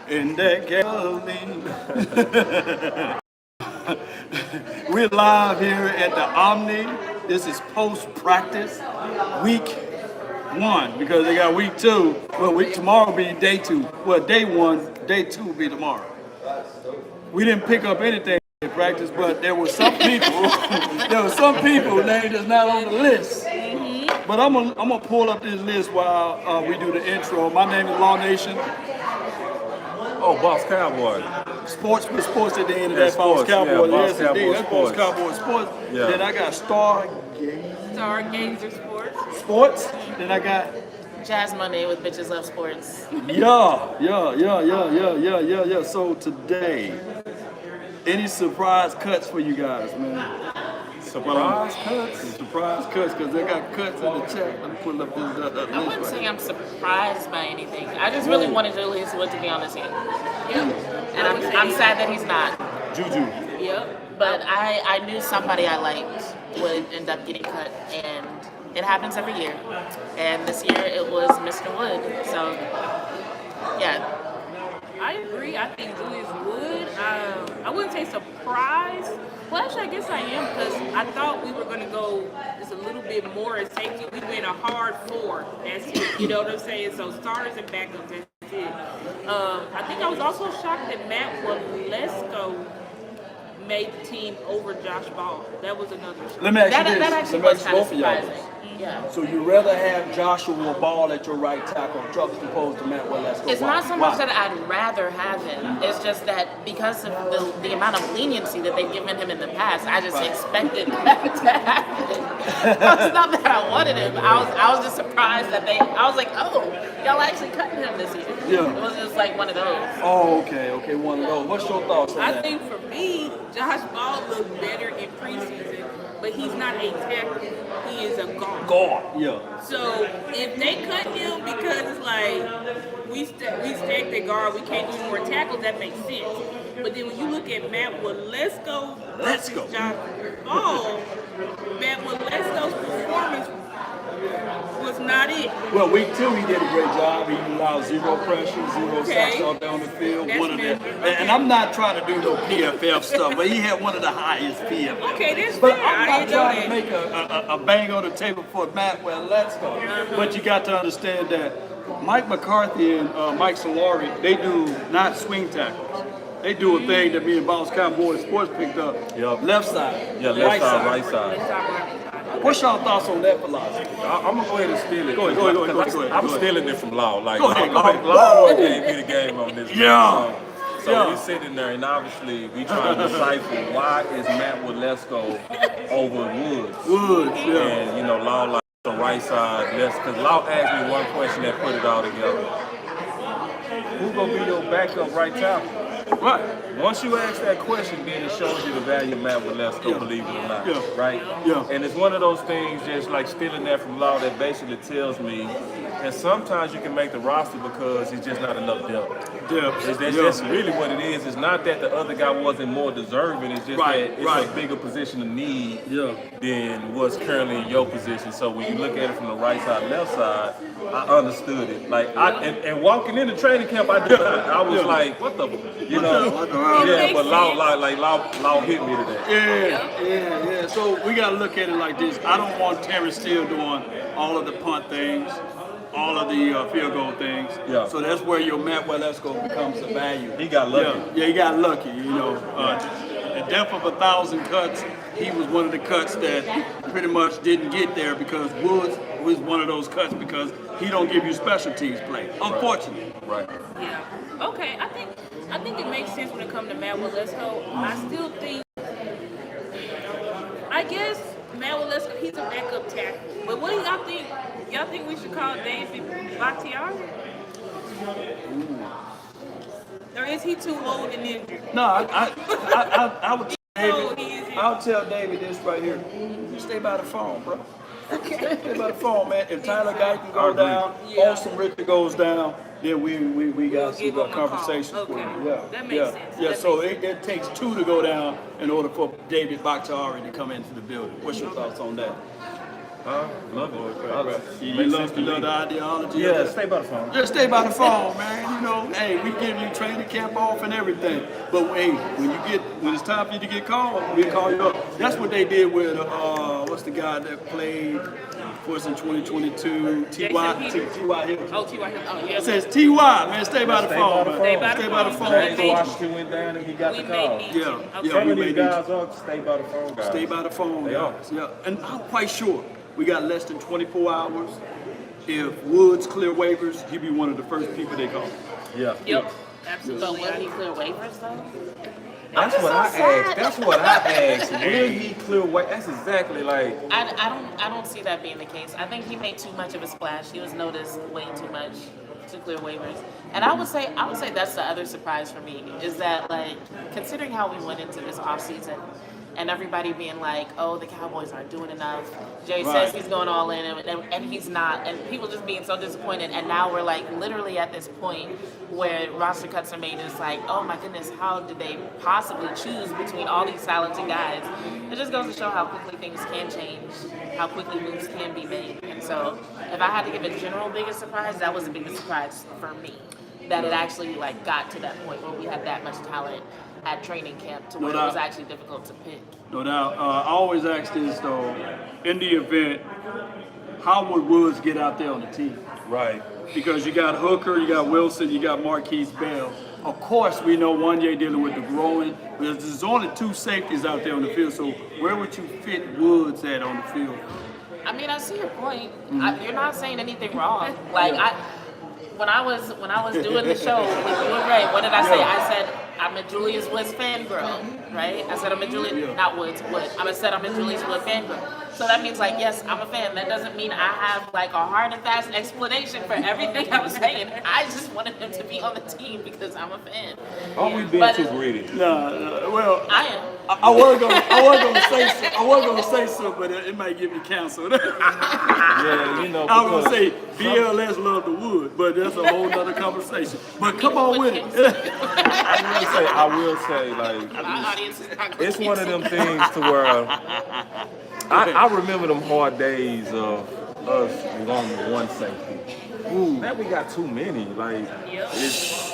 in that gasoline. We're live here at the Omni. This is post-practice, week 1, because they got week 2. Well, tomorrow will be day 2. Well, day 1, day 2 will be tomorrow. We didn't pick up anything in practice, but there were some people. There were some people named that's not on the list. But I'm gonna pull up this list while we do the intro. My name is Law Nation. Oh, Boss Cowboy. Sports with sports at the end of that. Boss Cowboy. Yeah, Yes, indeed. That's Boss Cowboy Sports. Yeah. Then I got Stargazer Sports. Sports. Then I got Jazz Monday with Bitches Love Sports. Yeah. So today, any surprise cuts for you guys, man? Surprise cuts? Surprise cuts, because they got cuts in the chat. Let me pull up this list. I wouldn't say I'm surprised by anything. I just really wanted Julius Wood to be on the team. Yep. And I'm sad that he's not. Juju. Yep. But I knew somebody I liked would end up getting cut, and it happens every year. And this year it was Mr. Wood. So, yeah. I agree. I think Julius Wood. I wouldn't say surprised. Well, actually, I guess I am, because I thought we were going to go just a little bit more at safety. We went a hard 4. That's it. You know what I'm saying? So starters and backups. That's it. I think I was also shocked that Matt Walesko made the team over Josh Ball. That was another shock. Let me ask you this. That actually Let me was ask kind of both of y'all surprising. this. Yeah. So you rather have Joshua Ball at your right tackle opposed to Matt Walesko? It's not so much that I'd rather have him. It's just that because of the amount of leniency that they've given him in the past, I just expected that to happen. It's not that I wanted him. I was just surprised that I was like, oh, y'all actually cutting him this year. Yeah. It was just like one of those. Oh, okay, one of those. What's your thoughts on I that? think for me, Josh Ball looked better in preseason, but he's not a tackle. He is a guard. Yeah. So if they cut him because it's like we stacked the guard, we can't do more tackles, that makes sense. But then when you look at Matt Walesko versus Josh Ball, Matt Walesko's performance was not it. Well, week 2 he did a great job. He allowed 0 pressure, 0 sacks all down the field. That's One of them. okay. And I'm not trying to do no PFF stuff, but he had one of the highest PFF. Okay, that's But fair. I'm I not didn't know trying to make a bang on the table for Matt Walesko. But you got to understand that Mike McCarthy and Mike Solari, they do not swing tackles. They do a thing that me and Boss Cowboy Sports picked up. Yep. Left side. Yeah, left side, right side. What's y'all thoughts on that philosophy? I'm going to go ahead and steal it. Go ahead. I'm stealing it from Law. Like, Go ahead. Law gave me the game on this. Yeah. So we're sitting there, and obviously we trying to decipher why is Matt Walesko over Woods. And, you know, Law like the right side, because Law asked me one question that put it all together. Who's going to be your backup right tackle? Right. Once you ask that question, then it shows you the value of Matt Walesko, believe it or not. Yeah. Right? Yeah. And it's one of those things, just like stealing that from Law, that basically tells me, and sometimes you can make the roster because it's just not enough depth. That's really what it is. It's not that the other guy wasn't more deserving. It's just that it's a bigger position of need than what's currently in your position. So when you look at it from the right side, left side, I understood it. Like and walking into training camp, I was like, what the, you know? But Law hit me today. Yeah. So we gotta look at it like this. I don't want Terry Steele doing all of the punt things, all of the field goal things. Yeah. So that's where your Matt Walesko becomes a value. He got lucky. Yeah, he got lucky. You know, the depth of 1,000 cuts. He was one of the cuts that pretty much didn't get there because Woods was one of those cuts because he don't give you special teams play. Unfortunately. Right. Yeah. Okay. I think it makes sense when it comes to Matt Walesko. I still think, I guess Matt Walesko, he's a backup tackle. But what do y'all think? Y'all think we should call David Bakhtiari? Or is he too old and injured? No, I would. I'll tell David this right here. Stay by the phone, bro. Okay. Stay by the phone, man. If Tyler Guyton go down, Austin Richter goes down, then we got some conversations with him. Yeah, that makes sense. Yeah. So it takes 2 to go down in order for David Bakhtiari to come into the building. What's your thoughts on that? Love it. You love the ideology. Yeah, stay by the phone. Just stay by the phone, man. You know, hey, we give you training camp off and everything. But hey, when it's time for you to get called, we'll call you up. That's what they did with what's the guy that played for us in 2022? T.Y. Hill. Oh, T.Y. Hill. Oh, yeah. It says T.Y. Man, stay by the phone, man. Stay by the phone. James Washington went down and he got the call. Some of these guys are stay by the phone guys. Stay by the phone, guys. Yeah, and I'm quite sure we got less than 24 hours. If Woods clear waivers, he'd be one of the first people they call. Yeah. Yep. But Absolutely. will he clear waivers though? That's what I asked. That's what I asked. Will he clear away? That's exactly like. I don't see that being the case. I think he made too much of a splash. He was noticed way too much to clear waivers. And I would say that's the other surprise for me is that, like, considering how we went into this offseason and everybody being like, oh, the Cowboys aren't doing enough. Jay says he's going all in and he's not. And people just being so disappointed. And now we're like literally at this point where roster cuts are made. It's like, oh my goodness, how did they possibly choose between all these talented guys? It just goes to show how quickly things can change, how quickly moves can be made. And so if I had to give a general biggest surprise, that was the biggest surprise for me. That it actually like got to that point where we had that much talent at training camp to where it was actually difficult to pick. No doubt. I always ask this though, in the event, how would Woods get out there on the team? Right. Because you got Hooker, you got Wilson, you got Marquise Bell. Of course, we know Wanye dealing with the growing, but there's only two safeties out there on the field. So where would you fit Woods at on the field? I mean, I see your point. You're not saying anything wrong. Like when I was doing the show with you and Ray, what did I say? I said I'm a Julius Woods fangirl, right? I said I'm a Julius, not Woods, Wood. I said I'm a Julius Wood fangirl. So that means like, yes, I'm a fan. That doesn't mean I have like a hard and fast explanation for everything I'm saying. I just wanted him to be on the team because I'm a fan. Are we being too greedy? No, well, I am. I was gonna say so, but it might get me canceled. Yeah, you know. I was gonna say BLS love the wood, but that's a whole nother conversation. But come on with it. I will say, like, My audience is not it's one of them things to where I remember them hard days of us long one safety. Now we got too many. Like,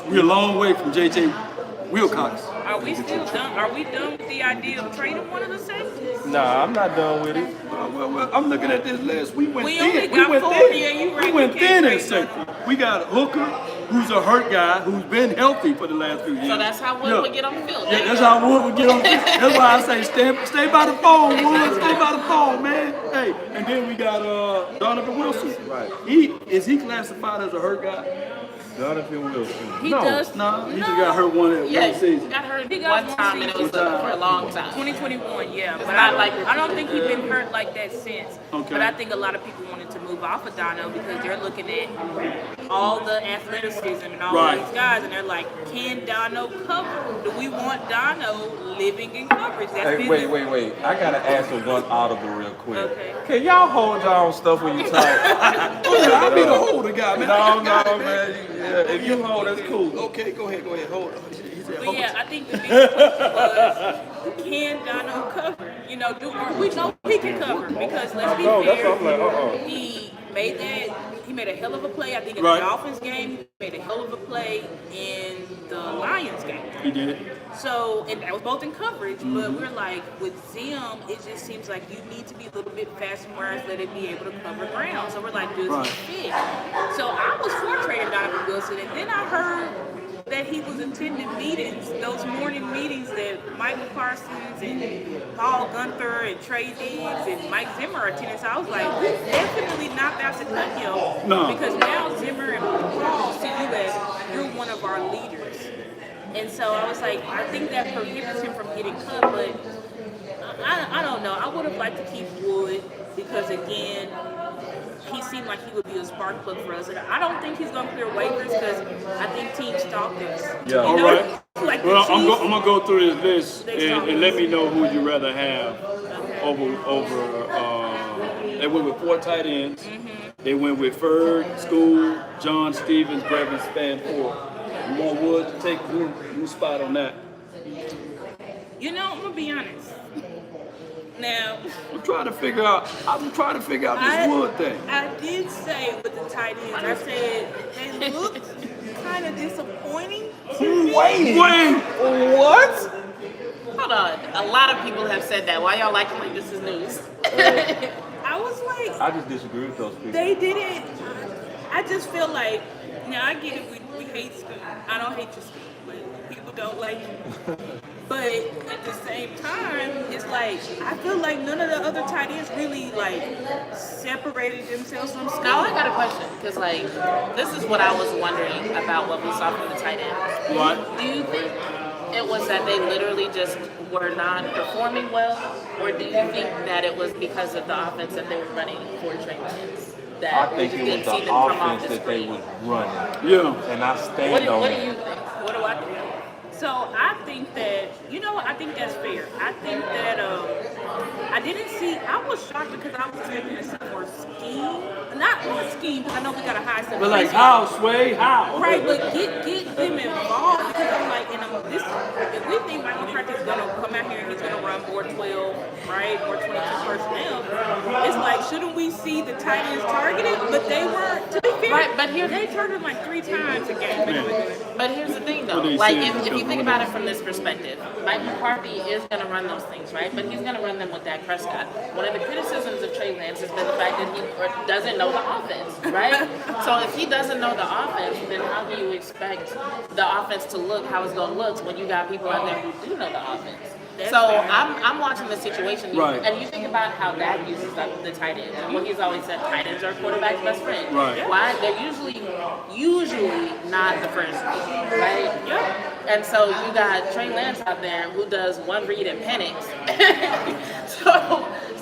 We're a long way from JJ Wilcox. Are we still done? Are we done with the idea of trading one of the safeties? nah, I'm not done with it. Well, I'm looking at this list. We went We thin. only We got went 40 thin. and you We reckon went you thin can't in trade safety. We got Hooker, who's a hurt guy, who's been healthy for the last few years. So that's how Wood would get on the field. Yeah, that's how Wood would get on the field. That's why I say stay by the phone, Wood. Stay by the phone, man. Hey, and then we got Donovan Wilson. Right. Is he classified as a hurt guy? Donovan Wilson. He does. No, he just got hurt one Yeah, season. he got hurt He got one time and it was for a long time. 2021, yeah. But not like I don't think he's been hurt like that since. Okay. But I think a lot of people wanted to move off of Dono because they're looking at all the athleticism and all Right. these guys, and they're like, can Dono cover? Do we want Dono living in coverage? That's Hey, been wait. I gotta answer one audible real quick. Okay. Can y'all hold y'all stuff when you talk? I'll be the holder guy, man. No, man. Yeah, if you hold, that's cool. Okay, go ahead. Hold on. He said, But yeah, I think the big question was, can Dono cover? You know, we know he can cover because let's be No, that's fair. what I'm like, He made a hell of a play, I think, in Right. the Dolphins game. He made a hell of a play in the Lions game. He did. So, and that was both in coverage, but we're like, with Zim, it just seems like you need to be a little bit faster and more athletic to be able to cover ground. So we're like, does Right. he fit? So I was for trading Donovan Wilson, and then I heard that he was attending meetings, those morning meetings that Michael Parsons and Paul Gunther and Trey Diggs and Mike Zimmer are attending. So I was like, we definitely not about to cut him. No. Because now Zimmer and Paul see you as you're one of our leaders. And so I was like, I think that prohibits him from getting cut, but I don't know. I would have liked to keep Wood because, again, he seemed like he would be a spark plug for us. And I don't think he's going to clear waivers because I think teams stalked us. Yeah. All right. Like the Well, I'm Chiefs, going to go through this list They and let me know who you'd rather have over. They went with 4 tight ends. They went with Ferd, School, John Stevens, Brevin Spanford. You want Wood to take who spot on that? you know, I'm going to be honest. Now, I'm trying to figure out this Wood thing. I did say with the tight ends, I said they looked kind of disappointing. Wait. What? Hold on. A lot of people have said that. Why y'all acting like this is news? I was like, I just disagree with those people. they didn't. I just feel like, now I get it. We hate school. I don't hate your school, but people don't like you. But at the same time, it's like I feel like none of the other tight ends really like separated themselves from school. Now I got a question, because like this is what I was wondering about what we saw from the tight ends. What? Do you think it was that they literally just were not performing well, or do you think that it was because of the offense that they were running for Trey Lance? That I think you it didn't was see the them come off offense the that they screen? was running. Yeah. And I What stand do, on what do it. you think? What do I think? So I think that, you know what, I think that's fair. I think that I didn't see, I was shocked because I was expecting to see more scheme. Not more scheme, because I know we got a high separation. But like how, Sway? How? Right, but get them involved, because I'm like, if we think Michael Practice is going to come out here and he's going to run more 12, right, or 22 personnel, it's like, shouldn't we see the tight ends targeted? But they weren't, to be fair, Right, but here- they targeted like 3 times a game. But here's the thing, though. What they Like, said if is you think about it from this perspective, Mike McCarthy is going to run those things, right? But he's going to run them with Dak Prescott. One of the criticisms of Trey Lance has been the fact that he doesn't know the offense, right? So if he doesn't know the offense, then how do you expect the offense to look how it's going to look when you got people out there who do know the offense? So I'm watching the situation, Right. and you think about how Dak uses the tight ends, and what he's always said: tight ends are quarterback's best friend. Right. Why? They're usually not the first read, right? Yep. And so you got Trey Lance out there who does one read and panics.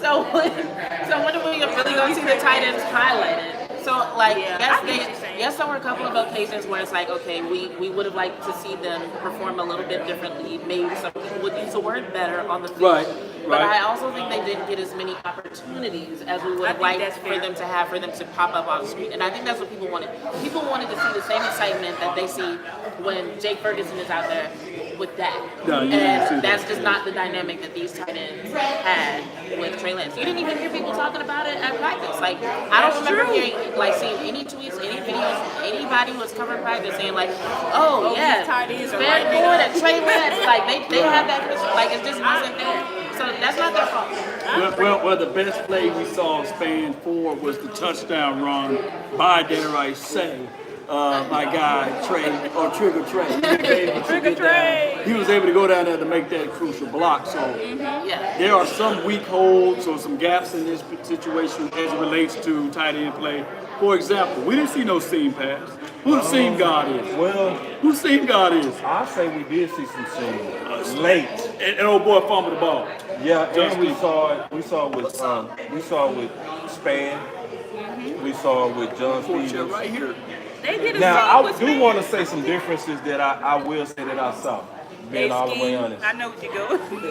so when are we really gonna see the tight ends highlighted? So like yes, there were a couple of occasions where it's like, okay, we would have liked to see them perform a little bit differently. Maybe some people would use the word better on the field. Right, But right. I also think they didn't get as many opportunities as we would have think liked that's for fair. them to have, for them to pop up on the screen. And I think that's what people wanted. People wanted to see the same excitement that they see when Jake Ferguson is out there with that. No, you didn't see And that. that's just not the dynamic that these tight ends had with Trey Lance. You didn't even hear people talking about it at practice. Like, I don't remember seeing any tweets, any videos, anybody who was covering practice saying like, oh yeah, these tight ends are Van lighting it Ford up. and Trey Lance, like they had that, like it just wasn't there. So that's not their fault. Well, the best play we saw span forward was the touchdown run by, dare I say, my guy Trey, or Trigger Trey. Trigger Trey. He was able to go down there to make that crucial block. So Yeah. there are some weak holes or some gaps in this situation as it relates to tight end play. For example, we didn't see no seam pass. Who the seam god is? Well, Who the seam god is? I say we did see some seam late. And old boy fumbled the ball. Yeah, Just and we saw it with Span. We saw it with John Check Stevens. right here. They did a Now scene I with do Span. want to say some differences that I will say that I saw. Being all the way honest. I know what you go.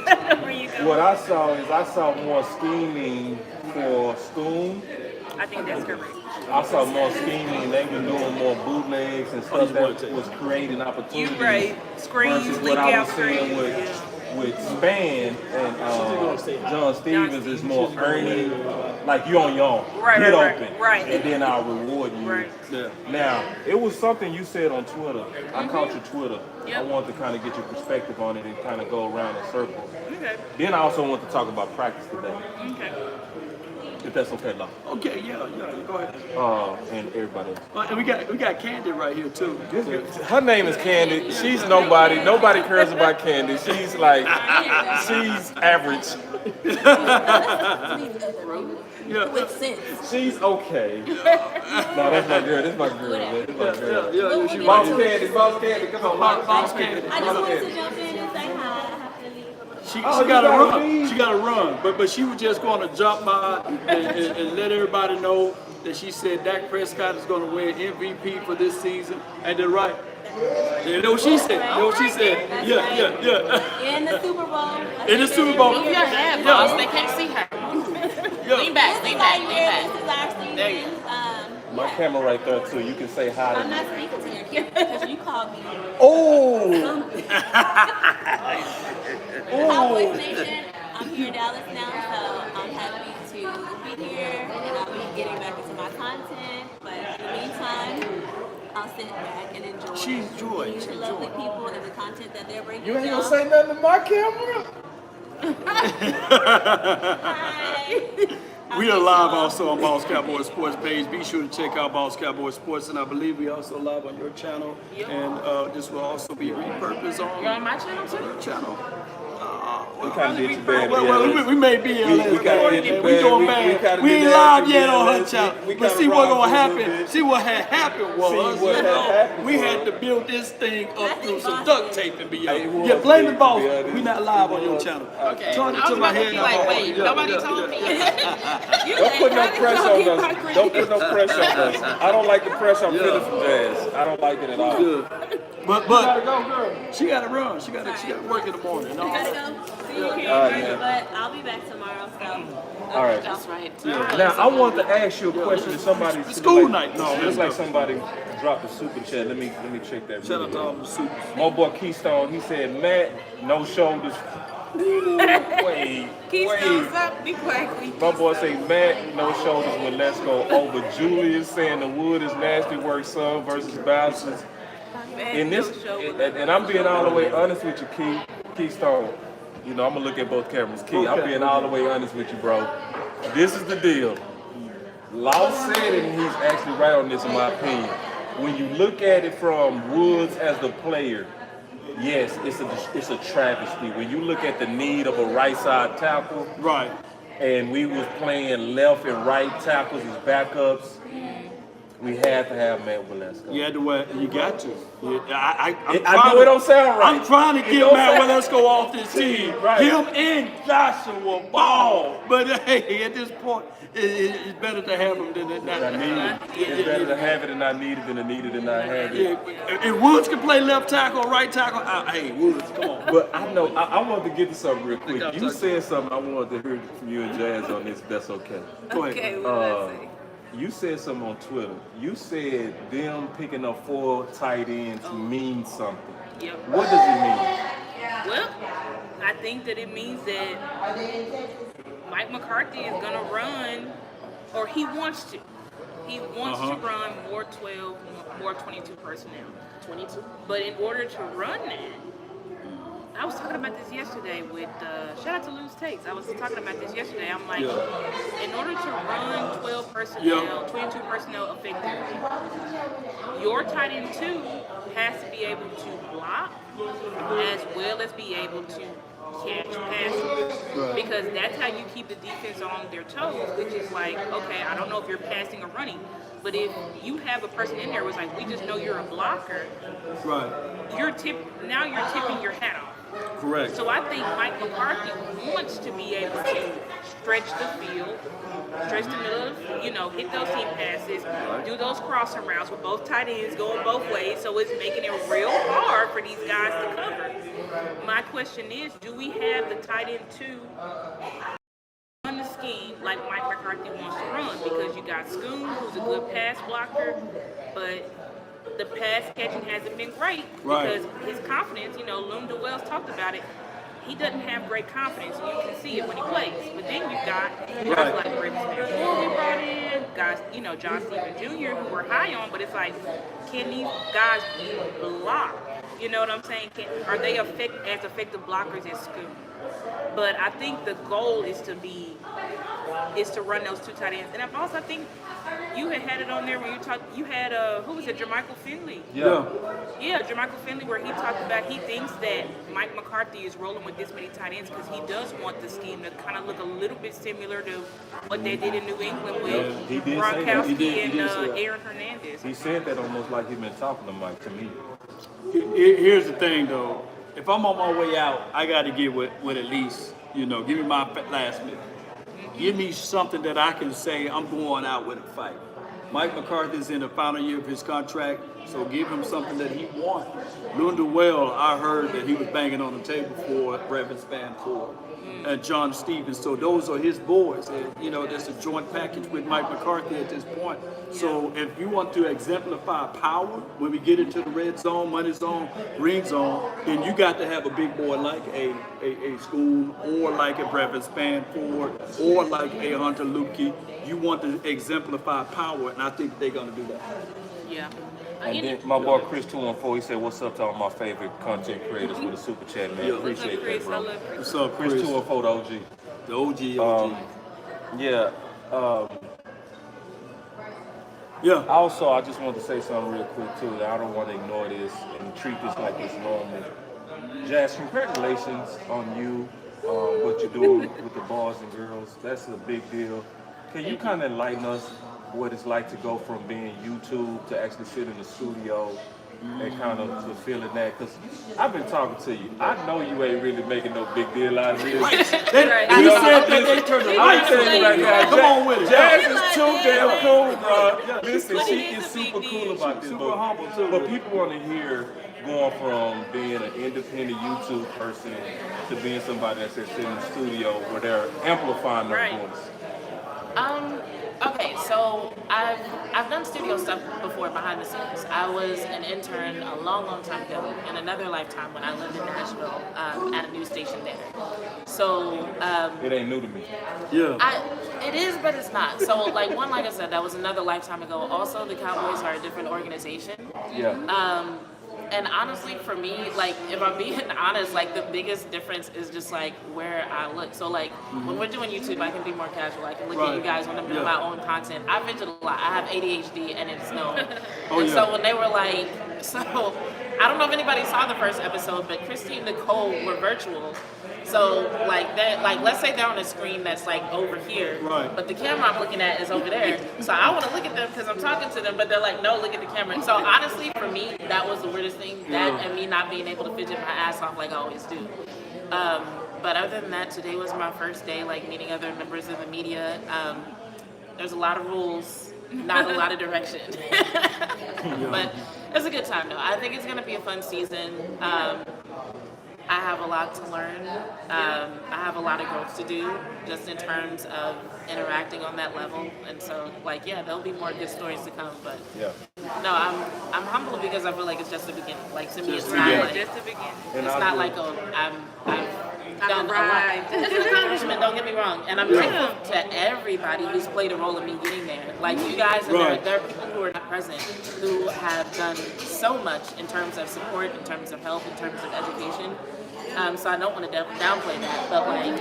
I know where you go. What I saw more scheming for Schoon. I think that's correct. I saw more scheming. They were doing more bootlegs and stuff that was creating opportunities. You right. Screens, Versus leak what I out was seeing screens. with Span and John Stevens is more earning, like you on your own. Right, Get right, open. right. And then I'll reward you. Right. Yeah. Now, it was something you said on Twitter. I caught your Twitter. Yep. I wanted to kind of get your perspective on it and kind of go around in circles. Okay. Then I also want to talk about practice today, Okay. if that's okay, Lo. Okay, yeah, go ahead. And everybody else. And we got Candy right here too. Her name is Candy. She's nobody. Nobody cares about Candy. She's like, she's average. Yeah, With sense. She's okay. No, that's my girl. That's my girl. Man. That's my girl. yeah, she Boss right here. Candy, Boss Candy, come on, Boss Candy. I just wanted to jump in and say hi. I have to leave. She Oh, you got to gotta run. leave. She got to run. But she was just going to jump by and let everybody know that she said Dak Prescott is going to win MVP for this season. And they're right. You know what she said? You know what she said? That's Yeah, right. yeah. In the Super Bowl. In the Super Bowl. Move your head, Yeah. boss. They can't see her. Yeah. Lean back, lean back, lean back. This is our season. There you My camera right there too. You can say hi to I'm me. not speaking to your kid because you called me. Oh! Cowboys Nation. I'm here in Dallas now, so I'm happy to be here, and I'll be getting back into my content. But in the meantime, I'll sit back and enjoy. She's joy. The lovely people and the content that they're bringing. You ain't gonna say nothing to my camera? Hi. We are live also on Boss Cowboy Sports page. Be sure to check out Boss Cowboy Sports, and I believe we also live on your channel. And this will also be repurposed on You're on my channel too? your channel. We kind of did you bad. Well, we may be in we kinda did you we doing bad. bad. We We ain't kinda did live that yet on her BLS. channel. We But kinda see what's rocked gonna a little happen. bit. See what had happened was, See what had happened we was. had to build this thing up through some Boss duct did. tape and be Hey, it was yeah, blame the big, boss. to be honest. We not live It on your was. channel. Okay. Turn it I to was my about to head. be like, wait, Yeah, nobody yeah, told me. Don't put no pressure on us. Don't put no pressure on us. I don't like the pressure I'm feeling from Jazz. I don't like it at all. Good. But she gotta run. She gotta work in the morning. No? Gotta go. See you here, All right, man. but I'll be back tomorrow. So. All right. That's right. Now I want to ask you a question. If somebody School night. No, looks like somebody dropped a super chat. Let me check that. Shout really out to quick. all the suits. My boy Keystone, he said, Matt, no shoulders. Ooh, wait. Keystone's up. Be quiet. My boy say, Matt, no shoulders when Let's Go over Julius saying the wood is nasty work, son versus Bouncers. In this, and I'm being all the way honest with you, Keystone. You know, I'm gonna look at both cameras. Key, I'm being all the way honest with you, bro. This is the deal. Law said it, and he's actually right on this, in my opinion. When you look at it from Woods as the player, yes, it's a travesty. When you look at the need of a right side tackle, Right. and we was playing left and right tackles as backups, we had to have Matt Walesko. You had to wear. You got to. Yeah, I know it don't sound right. I'm trying to It get don't Matt sound- Walesko off this team. Right. Him and Joshua Ball. But hey, at this point, it's better to have him than not I need it. It's better to have it and not need it than to need it and not have it. Yeah, if Woods can play left tackle or right tackle, hey, Woods, come on. But I know I wanted to get to something real quick. I'll You talk said something I wanted to hear from you and Jazz on this. If that's okay. Go ahead. Okay, what did I say? You said something on Twitter. You said them picking up 4 tight ends means something. Yep. What does it mean? Well, I think that it means that Mike McCarthy is going to run, or he wants to. He wants to run more 12, more 22 personnel. 22. But in order to run that, I was talking about this yesterday with, shout out to Loose Takes. I was talking about this yesterday. I'm like, in order to run 12 personnel, 22 personnel effectively, your tight end 2 has to be able to block as well as be able to catch passes. Because that's how you keep the defense on their toes, which is like, okay, I don't know if you're passing or running, but if you have a person in there who's like, we just know you're a blocker, Right. you're tipping your hat off. Correct. So I think Mike McCarthy wants to be able to stretch the field, stretch the middle, hit those deep passes, do those crossing routes with both tight ends going both ways, so it's making it real hard for these guys to cover. My question is, do we have the tight end 2 run the scheme like Mike McCarthy wants to run? Because you got Scoon, who's a good pass blocker, but the pass catching hasn't been great because his confidence, Lunda Wells talked about it, he doesn't have great confidence, and you can see it when he plays. But then you got guys like Raven Smith we brought in, guys, John Steven Jr., who we're high on, but it's like, can these guys block? You know what I'm saying? Are they as effective blockers as Scoot? But I think the goal is to run those 2 tight ends. And I think you had it on there when you had, who was it, Jermichael Finley? Yeah. Yeah, Jermichael Finley, where he talked about he thinks that Mike McCarthy is rolling with this many tight ends because he does want the scheme to kind of look a little bit similar to what they did in New England with he did say that. Gronkowski He and did say that. Aaron Hernandez. He said that almost like he'd been talking to Mike to me. Here's the thing, though. If I'm on my way out, I got to get with at least, give me my last minute. Give me something that I can say I'm going out with a fight. Mike McCarthy's in the final year of his contract, so give him something that he wants. Lunda Well, I heard that he was banging on the table for Brevin Span 4. and John Stevens. So those are his boys. And, you know, there's a joint package with Mike McCarthy at this point. So if you want to exemplify power when we get into the red zone, money zone, green zone, then you got to have a big boy like a Schoon or like a Brevin Spanford or like a Hunter Lupke. You want to exemplify power, and I think they're going to do that. Yeah. And then my boy Chris 214, he said, "What's up to all my favorite content creators with a super chat, man? Yeah. Appreciate that, Chris, I bro." love Chris. What's up, Chris Chris? 214, the OG. The OG. Yeah. Yeah. Also, I just want to say something real quick too. That I don't want to ignore this and treat this like it's normal. Jazz, congratulations on you, what you're doing with the boys and girls. That's a big deal. Can you kind of enlighten us what it's like to go from being YouTube to actually sit in the studio and kind of fulfilling that? Because I've been talking to you. I know you ain't really making no big deal out of this. He said that they turned the lights on. Come on with it. Jazz is too damn cool, bro. Listen, But she it is is a big super deal. cool about this, Super humble, too. but people want to hear going from being an independent YouTube person to being somebody that's sitting in the studio where they're amplifying their Right. voice. Okay, so I've done studio stuff before behind the scenes. I was an intern a long, long time ago in another lifetime when I lived in Nashville at a news station there. So It ain't new to me. Yeah. it is, but it's not. So like I said, that was another lifetime ago. Also, the Cowboys are a different organization. Yeah. And honestly, for me, like, if I'm being honest, like, the biggest difference is just, like, where I look. So, like, when we're doing YouTube, I can be more casual. I can look at you guys when I'm doing my own content. I fidget a lot. I have ADHD, and it's known. So when they were like, I don't know if anybody saw the first episode, but Christy and Nicole were virtual. So, like, let's say they're on a screen that's, like, over here, but the camera I'm looking at is over there. So I want to look at them because I'm talking to them, but they're like, no, look at the camera. So honestly, for me, that was the weirdest thing. That and me not being able to fidget my ass off like I always do. But other than that, today was my first day, like, meeting other members of the media. There's a lot of rules, not a lot of direction. But it's a good time, though. I think it's going to be a fun season. I have a lot to learn. I have a lot of growth to do, just in terms of interacting on that level. And so, like, yeah, there'll be more good stories to come. But no, I'm humble because I feel like it's just the beginning. Like, to me, it's not like Just the beginning. it's not like I've done a lot. It's an accomplishment. Don't get me wrong. And I'm grateful to everybody who's played a role in me getting there. Like you guys, and there are people who are not present who have done so much in terms of support, in terms of help, in terms of education. So I don't want to downplay that, but like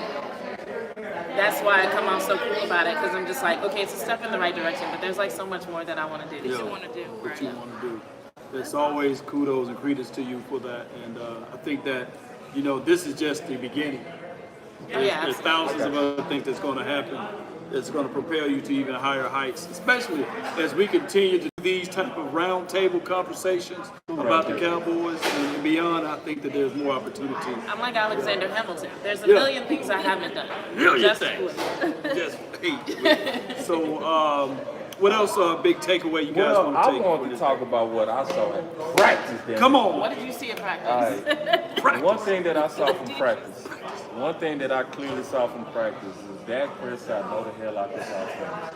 that's why I come out so cool about it, because I'm just like, okay, it's a step in the right direction, but there's like so much more that I want to do. What you want to do? What you want to do. It's always kudos and credits to you for that, and I think that, you know, this is just the beginning. There's thousands of other things that's going to happen that's going to propel you to even higher heights, especially as we continue to do these type of round table conversations about the Cowboys and beyond. I think that there's more opportunity. I'm like Alexander Hamilton. There's a million things I haven't done. Just hate. So, what else? Big takeaway you guys want to take? I want to talk about what I saw in practice. Then. Come on. What did you see in practice? One thing that I saw from practice, one thing that I clearly saw from practice is Dak Prescott know the hell out this offense.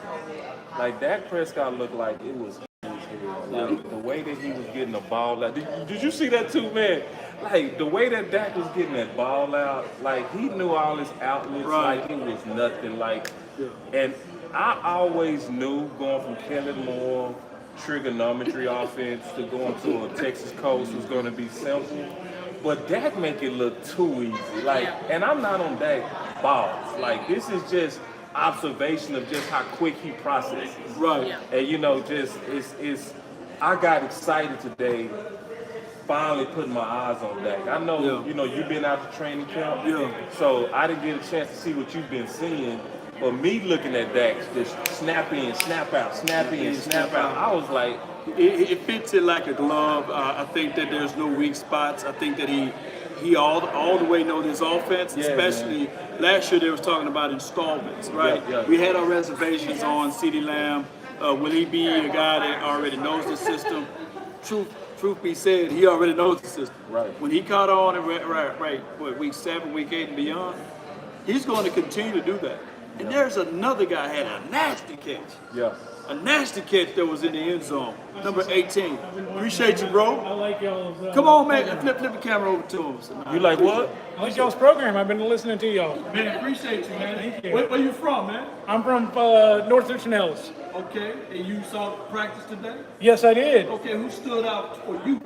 Like, Dak Prescott looked like it was his head. Like, the way that he was getting the ball out. Did you see that too, man? Like, the way that Dak was getting that ball out, like, he knew all his outlets, like it was nothing. Like, and I always knew going from Kellen Moore, trigonometry offense, to going to a Texas coach was going to be simple. But Dak make it look too easy. Like, and I'm not on Dak balls. Like, this is just observation of just how quick he processes. And you know, just it's I got excited today, finally putting my eyes on Dak. I know, you know, you've been out to training camp. So I didn't get a chance to see what you've been seeing. But me looking at Dak, just snap in, snap out, snap in, snap out, I was like, it fits it like a glove. I think that there's no weak spots. I think that he all the way knows his offense, especially last year they was talking about installments, right? We had our reservations on CeeDee Lamb. Will he be a guy that already knows the system? Truth be said, he already knows the system. When he caught on, week 7, week 8 and beyond, He's going to continue to do that. And there's another guy had a nasty catch. Yeah. A nasty catch that was in the end zone. Number 18. Appreciate you, bro. I like y'all's. Come on, man. Flip the camera over to him. You like what? I like y'all's program. I've been listening to y'all. Man, appreciate you, man. Thank you. Where you from, man? I'm from North Richland Hills. Okay. And you saw practice today? Yes, I did. Okay, who stood out for you?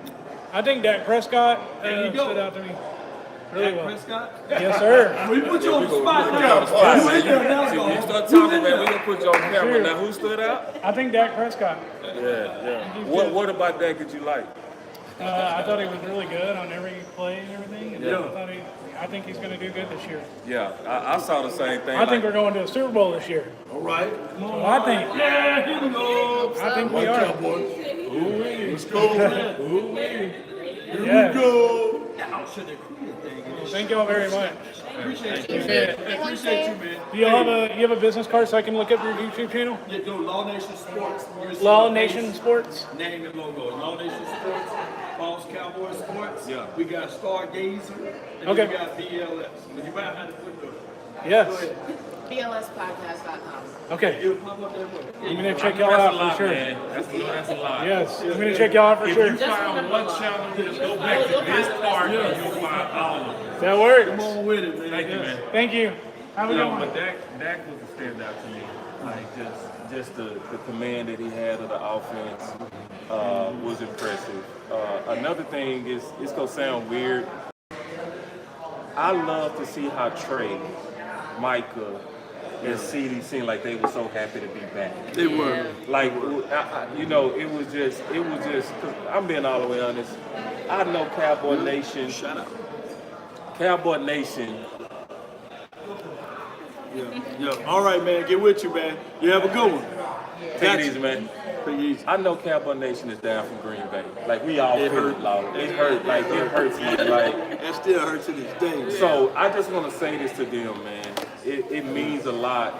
I think Dak Prescott There you go. stood out to me really Dak well. Prescott? Yes, sir. We put you on the spot Put you on now. the spot. You in there now, See, bro. you start You talking, in man, there. we gonna put you on camera. Sure. Now, who stood out? I think Dak Prescott. Yeah. What about that did you like? I thought he was really good on every play and everything. And Yeah. I think he's going to do good this year. Yeah, I saw the same thing. I think we're going to a Super Bowl this year. All right. So I think. Yeah, here we go. I think we are. Let's go, man. Here Yeah. we go. I'm sure they're cool thing. Thank y'all very much. Appreciate you, Yeah. man. Appreciate you, man. Do you have a business card so I can look up your YouTube channel? Yeah, go Law Nation Sports. Law Nation Sports. Name and logo. Law Nation Sports. Falls Cowboys Sports. Yeah. We got Stargazer. And Okay. we got BLS. But you might have to put the. Go Yes. ahead. BLSpodcast.com. Okay. It'll pop up that way. I'm gonna check y'all out for sure. That's a lot. Yes. I'm gonna check y'all out for If sure. you find one channel, just go back to this part and you'll find all of them. That works. Come on with it, man. Thank you, man. Thank you. Have a good one. But Dak was a standout to me. Like just the command that he had of the offense was impressive. Another thing is, it's gonna sound weird. I love to see how Trey, Micah, and CD seemed like they were so happy to be back. They were. Like, it was just, cause I'm being all the way honest. I know Cowboy Nation. Shut up. Cowboy Nation. Yeah. All right, man. Get with you, man. You have a good one. Take it easy, man. Take it easy. I know Cowboy Nation is down from Green Bay. Like, we all It feel hurt. it, Lord. It hurt. Like, it hurts me. Like, That still hurts to this day. Man. so I just want to say this to them, man. It means a lot,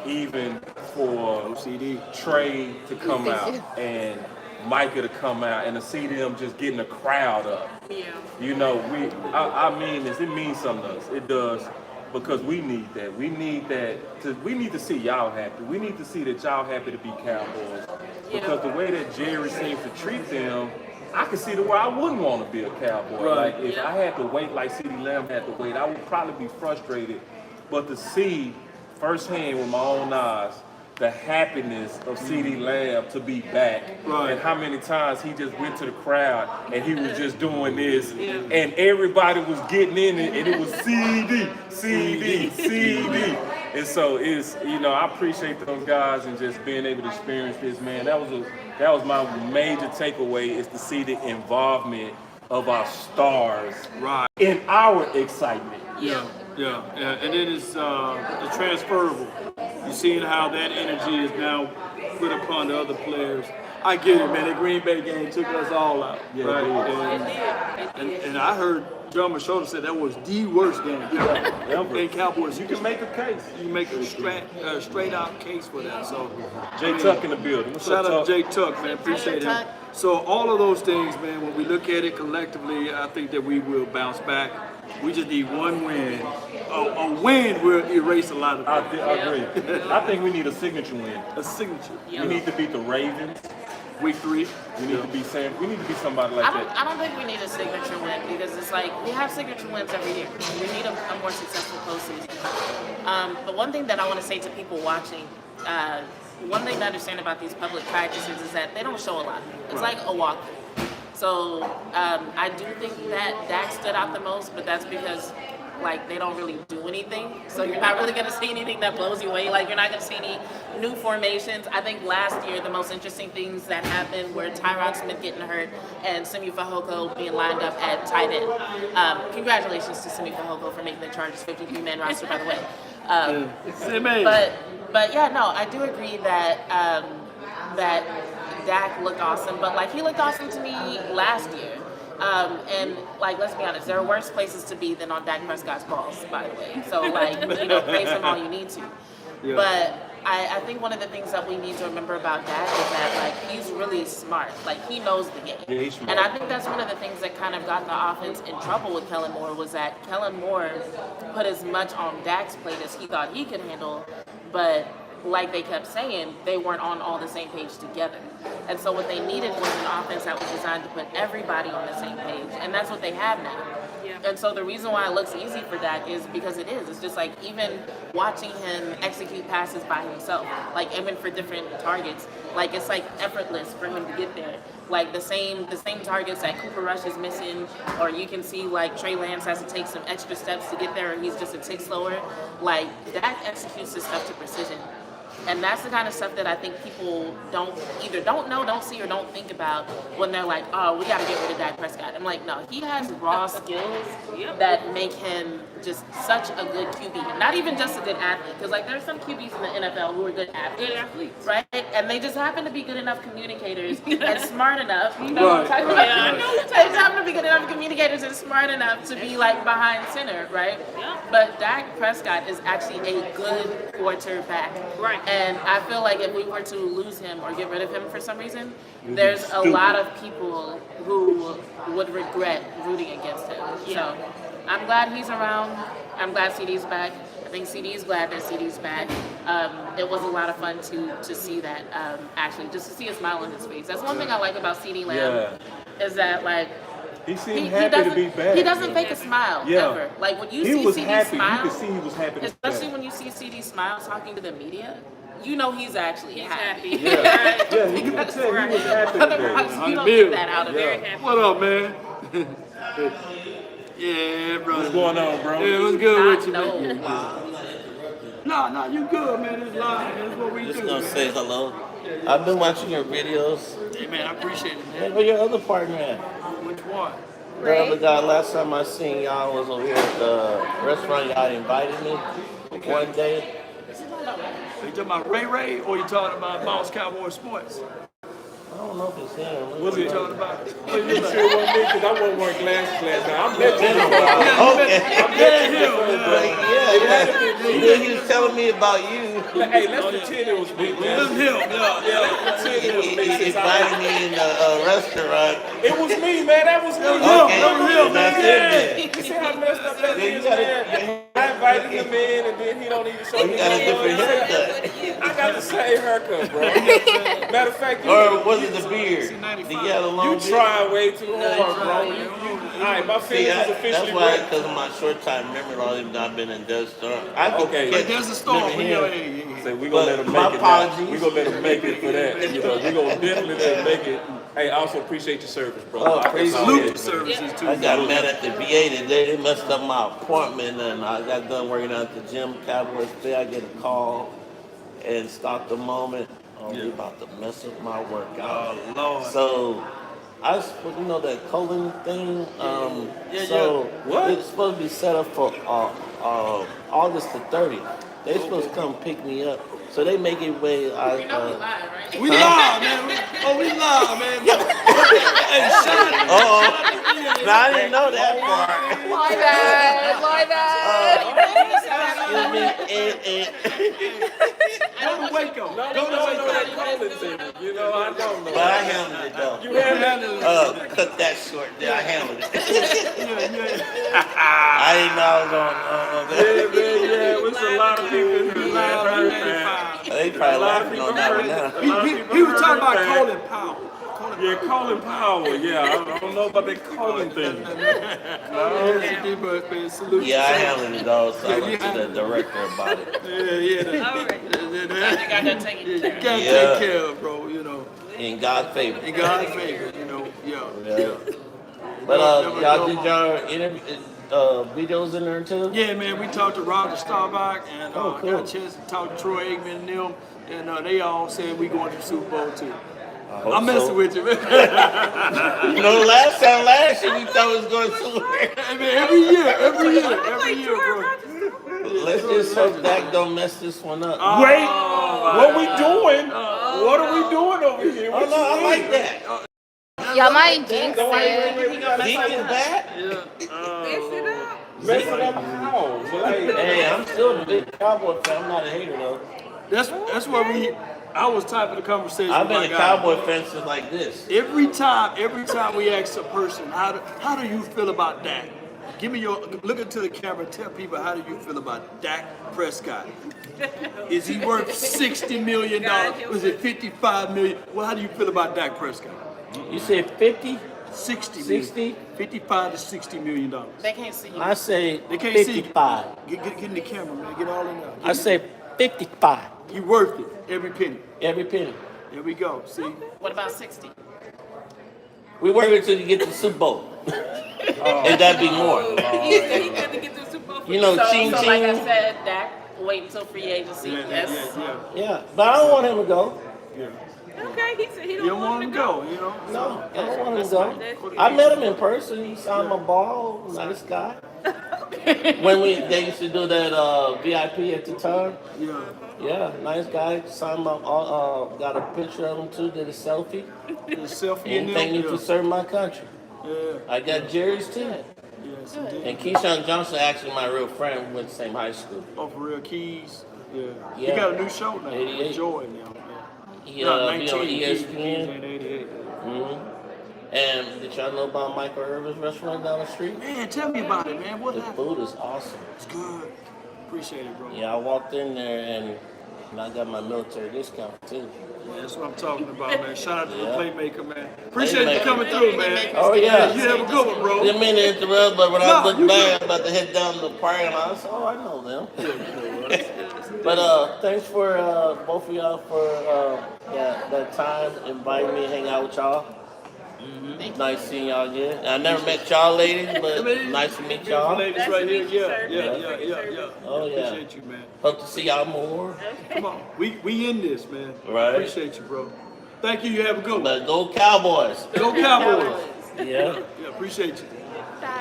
even for CD. Trey to come out and Micah to come out and to see them just getting a crowd up. Yeah. You know, I mean this. It means something to us. It does, because we need that. We need that. We need to see y'all happy. We need to see that y'all happy to be Cowboys. Because the way that Jerry seems to treat them, I can see the way I wouldn't want to be a Cowboy. Right. Like, if I had to wait like CeeDee Lamb had to wait, I would probably be frustrated. But to see firsthand with my own eyes the happiness of CeeDee Lamb to be back, Right. and how many times he just went to the crowd and he was just doing this, and everybody was getting in it, and it was CD, and so it's, I appreciate those guys and just being able to experience this, man. That was my major takeaway, is to see the involvement of our stars Right. in our excitement. Yeah. And it is it's transferable. You're seeing how that energy is now put upon the other players. I get it, man. The Green Bay game took us all out. Yeah, right? it And I heard John Machota said that was the worst game Ever. in Cowboys. You can make a case. You can make a straight out case for that. So Jay Tuck in the building. What's shout up, out to Tuck? Jay Tuck, man. Appreciate him. Tuck. So all of those things, man, when we look at it collectively, I think that we will bounce back. We just need one win. A win will erase a lot of I it. agree. I think we need a signature win. A signature. We need to beat the Ravens. Week 3. We need to be somebody like that. I don't think we need a signature win, because it's like we have signature wins every year. We need a more successful postseason. But one thing that I want to say to people watching, one thing to understand about these public practices is that they don't show a lot. It's like a walkthrough. So I do think that Dak stood out the most, but that's because they don't really do anything. So you're not really going to see anything that blows you away. Like, you're not going to see any new formations. I think last year the most interesting things that happened were Tyron Smith getting hurt and Simi Fehoko being lined up at tight end. Congratulations to Simi Fehoko for making the Chargers 53-man roster, by the way. But yeah, no, I do agree that that Dak looked awesome, but he looked awesome to me last year. And let's be honest, there are worse places to be than on Dak Prescott's balls, by the way. So praise him all you need to. Yeah. But I think one of the things that we need to remember about Dak is that like he's really smart. Like he knows the game. Yeah, he's smart. And I think that's one of the things that kind of got the offense in trouble with Kellen Moore was that Kellen Moore put as much on Dak's plate as he thought he could handle, but like they kept saying, they weren't on all the same page together. And so what they needed was an offense that was designed to put everybody on the same page. And that's what they have now. Yeah. And so the reason why it looks easy for Dak is because it is. It's just like even watching him execute passes by himself, like aiming for different targets, like it's like effortless for him to get there. Like the same targets that Cooper Rush is missing, or you can see like Trey Lance has to take some extra steps to get there, or he's just a tick slower. Like Dak executes this stuff to precision. And that's the kind of stuff that I think people either don't know, don't see, or don't think about when they're like, oh, we got to get rid of Dak Prescott. I'm like, no, he has raw skills that make him just such a good QB. Not even just a good athlete, because like there's some QBs in the NFL who are good athletes, right? And they just happen to be good enough communicators and smart enough. You know what I'm talking about? They just happen to be good enough communicators and smart enough to be like behind center, right? But Dak Prescott is actually a good quarterback. Right. And I feel like if we were to lose him or get rid of him for some reason, there's a lot of people who would regret rooting against him. So I'm glad he's around. I'm glad CD's back. I think CD's glad that CD's back. It was a lot of fun to see that, actually, just to see a smile on his face. That's one thing I like about CD Lamb, is that, like, He seemed happy to be back. He doesn't fake a smile, ever. Like, when you see CD happy. smile, You could see he was happy to be especially back. when you see CD smile talking to the media, you know he's actually happy. Yeah, you can tell he was happy Otherwise, today. you don't get that out of Very him. happy. What up, man? Yeah, bro. What's going on, bro? Yeah, what's good with you, No. man? Nah, you good, man. It's live. That's what we Just do. gonna man. say hello. I've been watching your videos. Hey, man, I appreciate it, Hey, man. where your other partner at? Which one? The other guy, last time I seen y'all was over here at the restaurant y'all invited me one day. Are you talking about Ray or you talking about Boss Cowboys Sports? I don't know if it's him. Was What it? you talking about? You sure it wasn't me? Because I wasn't wearing glasses last night. I'm It's been a definitely while. Okay. Yeah, Then he was telling me about you. Hey, let's pretend it was me, man. It's him, yeah. Pretend it was me. He invited me in the restaurant. It was me, man. That was me. Okay, that's it then. You see how messed up that Yeah, you is, got man? I invited him in, and then he don't even show me. You got a different haircut. I got the same haircut, bro. Matter of fact, Or was it the beard? Did you have a long you beard? trying way too hard, bro. All right, my See, feelings is that's officially why, broke. because of my short time memory, all even I've been in Desert Storm. I could Okay. catch- There's a storm. remember him. Say we gonna let him My make it. apologies. We gonna let him make it for that. You know, we gonna definitely let him make it. Hey, I also appreciate your service, bro. Oh, I appreciate Salute it. the services, too. I got met at the VA today. They messed up my appointment, and I got done working out at the gym. Cowboys play. I get a call and stop the moment. Oh, we about to mess up my workout. Oh, Lord. So I was, you know, that colon thing. So it's supposed to be set up for August the 30th. They supposed to come pick me up. So they make it way. We know we live, right? We live, man. We live, man. Hey, shut up. No, I didn't know that part. My Go to Waco. No, Go to Waco. that calling thing. You know, I don't know. But I handled it though. You have that? Cut that short. Yeah, I handled it. I didn't know I was on. Yeah. It's a lot of people in here, man. They probably laughing on that one now. He was talking about Colin Powell. Yeah, Colin Powell. Yeah, I don't know about that Colin thing. Salute. Yeah, I handled it though, so I went to the director about it. You got that taken You care of. gotta Yeah. take care of, bro, you know. In God's favor. In God's favor, you know. Yeah. But y'all did your interview videos in there too? Yeah, man, we talked to Roger Staubach and Oh, cool. got a chance to talk to Troy Aikman and them, and they all said we going to the Super Bowl too. hope I'm messing so. with you, man. You know, last year we thought it was going somewhere. I mean, every year, bro. Let's just hope Dak don't mess this one up. Wait, what we doing? What are we doing over here? Oh no, I like that. Y'all might jinx it. Zeke is back. Messing up how? Like, Hey, I'm still a big Cowboy fan. I'm not a hater though. That's what I was typing the conversation. I've with been my a guy. Cowboy fan since like this. Every time we ask a person, how do you feel about Dak? Give me look into the camera. Tell people how do you feel about Dak Prescott? Is he worth $60 million? Was it $55 million? Well, how do you feel about Dak Prescott? You said 50? 60. 60? 55 to $60 million. They can't see you. I say They can't 55. see. Get in the camera, man. Get all in there. I say 55. You worth it. Every penny. Every penny. There we go. See? What about 60? We work until you get to the Super Bowl. And that'd be more. He said he couldn't get to the Super Bowl. You know, So ching like I ching. said, Dak, wait until free agency. Yes. Yeah, but I don't want him to go. Okay, he said he You don't don't want him to go, you know? No, I don't want him to go. I met him in person. He signed my ball. Nice guy. When they used to do that VIP at the time. Yeah. Yeah, nice guy. Signed my got a picture of him too. Did a selfie. The selfie in And there. thank you for serving my country. Yeah. I got Jerry's too. Yes, indeed. And Keyshawn Johnson actually my real friend. We went to the same high school. Oh, for real, Keys. Yeah. He Yeah. got a new show now. 88. Joy now. He Yeah. be on 19. Keys ESPN. in 88. And did y'all know about Michael Irvin's restaurant down the street? Man, tell me about it, man. What The happened? food is awesome. It's good. Appreciate it, bro. Yeah, I walked in there and I got my military discount too. Yeah, that's what I'm talking about, man. Shout out to the Yeah. Playmaker, man. Appreciate you Playmaker. coming through, man. Oh yeah. You have a good one, bro. Didn't mean to interrupt, but when No, I you looked back, I'm about to head down to the parking lot. I said, oh, I know them. But thanks for both of y'all for that time inviting me to hang out with y'all. Nice seeing y'all again. I never met y'all ladies, but nice to meet y'all. Ladies right here, yeah. Oh yeah. Appreciate you, man. Hope to see y'all more. Come on, we in this, man. Right. Appreciate you, bro. Thank you. You have a good one. But go Cowboys. Go Cowboys. Yeah. Yeah, appreciate you.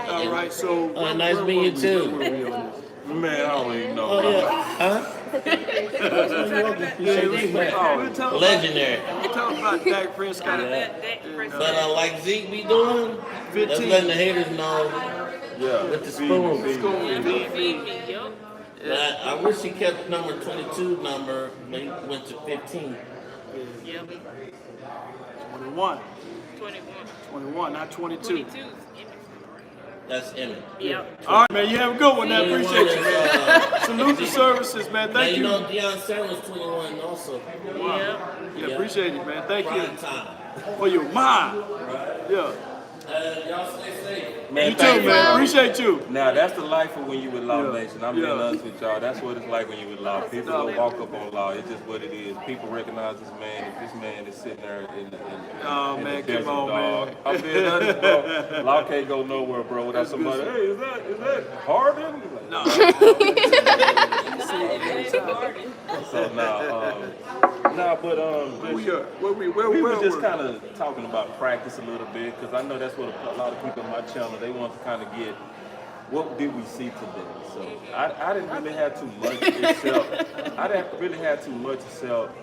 All right, so. Nice meeting you too. Where we on this? Man, I don't even know. Oh yeah. Huh? We're talking Legendary. We're talking about Dak Prescott. But like Zeke be doing, let's 15. letting the haters know Yeah. with the spoon. Yup. But I wish he kept number 22 number, but he went to 15. Yep. 21. 21. 21, not 22. 22. That's Emmett. Yep. All right, man. You have a good one. I appreciate you, man. Salute the services, man. Now Thank you you. know Deion Sanders 21 also. Yeah, appreciate it, man. Thank Prime you time. for your mind. Yeah. Y'all stay safe. Man, You thank too, man. Appreciate you. Now that's the life of when you with Law Yeah. Nation. I'm being Yeah. honest with y'all. That's what it's like when you with Law. People don't walk up on Law. It's just what it is. People recognize this man. If this man is sitting there Oh, in man, the come desert, on, dog. man. I'm being honest, bro. Law can't go nowhere, bro, without somebody. Hey, is that Harden? No. So we were just kind of talking about practice a little bit because I know that's what a lot of people on my channel they want to kind of get. What did we see today? So I didn't really have too much except I didn't really have too much except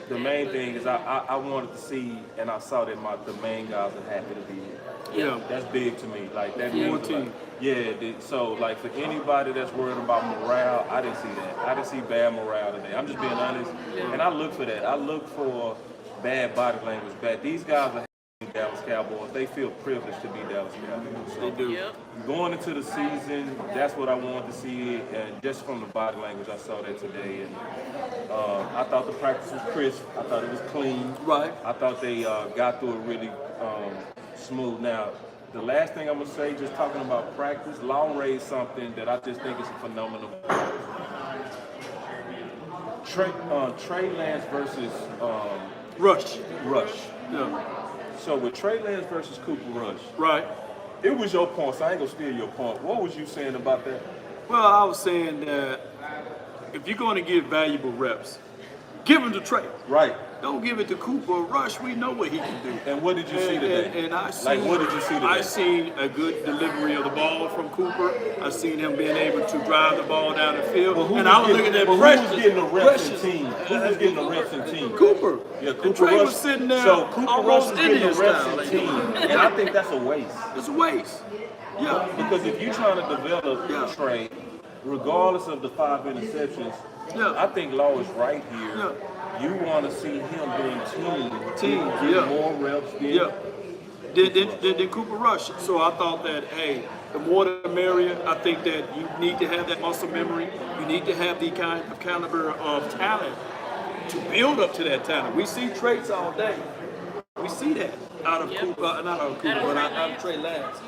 the main thing is I wanted to see and I saw that the main guys are happy to be here. Yeah. That's big to me. Like that One means team. like, yeah. So like for anybody that's worried about morale, I didn't see that. I didn't see bad morale today. I'm just being honest, and I look for that. I look for bad body language back. These guys are Dallas Cowboys. They feel privileged to be Dallas Cowboys. So They do. Yep. going into the season, that's what I wanted to see, and just from the body language, I saw that today. And I thought the practice was crisp. I thought it was clean. Right. I thought they got through it really smooth. Now, the last thing I'm gonna say, just talking about practice, Law raised something that I just think is phenomenal. Trey Lance versus Rush. Rush. Yeah. So with Trey Lance versus Cooper Rush, Right. it was your point, so I ain't gonna steal your point. What was you saying about that? Well, I was saying that if you're going to give valuable reps, give them to Trey. Right. Don't give it to Cooper. Rush, we know what he can do. And what did you see today? And I seen, Like, what did you see today? I seen a good delivery of the ball from Cooper. I seen him being able to drive the ball down the field. But who And I was looking at who Precious. was getting the reps in Precious. team? Who was getting the reps in team? Cooper. Yeah, And Cooper Trey Rush was sitting there So Cooper Rush almost was getting Indian the reps style. in team, and I think that's a waste. It's a waste. Yeah. Because if you're trying to develop Yeah. Trey, regardless of the 5 interceptions, I think Law is right here. You want to see him being get more reps. Did Cooper Rush. So I thought that, hey, the more the merrier. I think that you need to have that muscle memory. You need to have the kind of caliber of talent to build up to that talent. We see traits all day. We see that out of Cooper, not out of Cooper, but out of Trey Lance.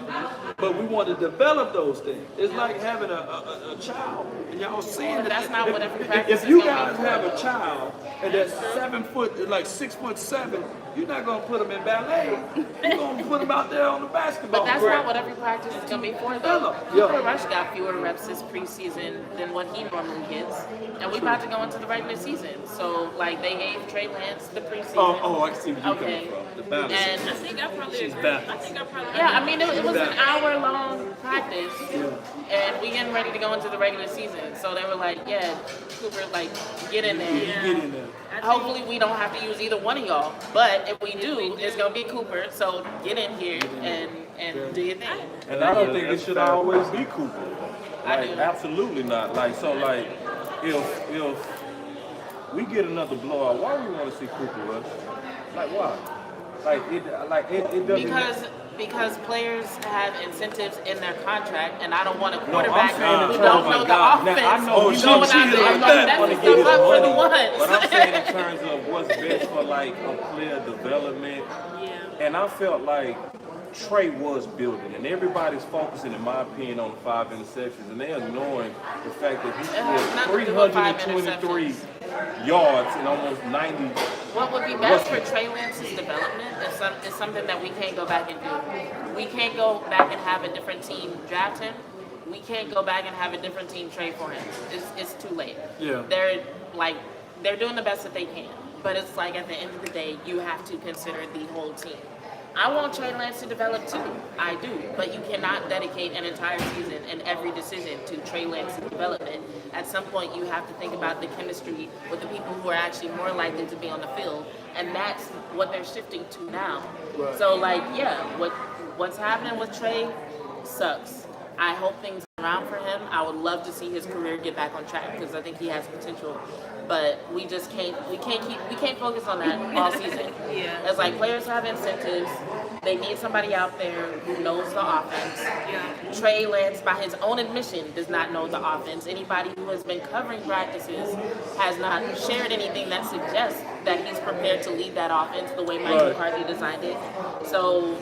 But we want to develop those things. It's like having a child, and y'all seeing that. That's not what every practice If you is gonna guys be. have a child and that's 7 foot, like 6'7", you're not gonna put them in ballet. You're gonna put them out there on the basketball But that's court. not what every practice is going to be for, though. Cooper Rush got fewer reps this preseason than what he normally gets. And we about to go into the regular season. So, like, they gave Trey Lance the preseason. Oh, I can see where you're Okay. coming from. The balance. And I think I probably agree. balanced. I think I probably yeah, I mean, it was an hour-long practice, and we getting ready to go into the regular season. So they were like, yeah, Cooper, like, get in there. Get in there. Hopefully we don't have to use either one of y'all, but if we do, it's gonna be Cooper. So get in here and do your thing. And I don't think it should always be Cooper. I Like, do. absolutely not. Like, so, like, if we get another blowout, why do you want to see Cooper Rush? Like, why? It doesn't. Because players have incentives in their contract, and I don't want a I'm quarterback saying in who terms don't of know the God. offense. Now, I know who's going out there and messing stuff up for the ones. But I'm saying in terms of what's best for like a player development. And I felt like Trey was building, and everybody's focusing, in my opinion, on the 5 interceptions, and they're ignoring the fact that he nothing to scored do with 5 323 yards and almost 90. What would be best for Trey Lance's development is something that we can't go back and do. We can't go back and have a different team draft him. We can't go back and have a different team trade for him. It's too late. Yeah. They're doing the best that they can. But it's like at the end of the day, you have to consider the whole team. I want Trey Lance to develop too. I do. But you cannot dedicate an entire season and every decision to Trey Lance's development. At some point, you have to think about the chemistry with the people who are actually more likely to be on the field. And that's what they're shifting to now. Right. So, what's happening with Trey sucks. I hope things around for him. I would love to see his career get back on track because I think he has potential. But we just can't focus on that all season. It's like players have incentives. They need somebody out there who knows the offense. Trey Lance, by his own admission, does not know the offense. Anybody who has been covering practices has not shared anything that suggests that he's prepared to lead that offense the way Mike McCarthy designed it. So,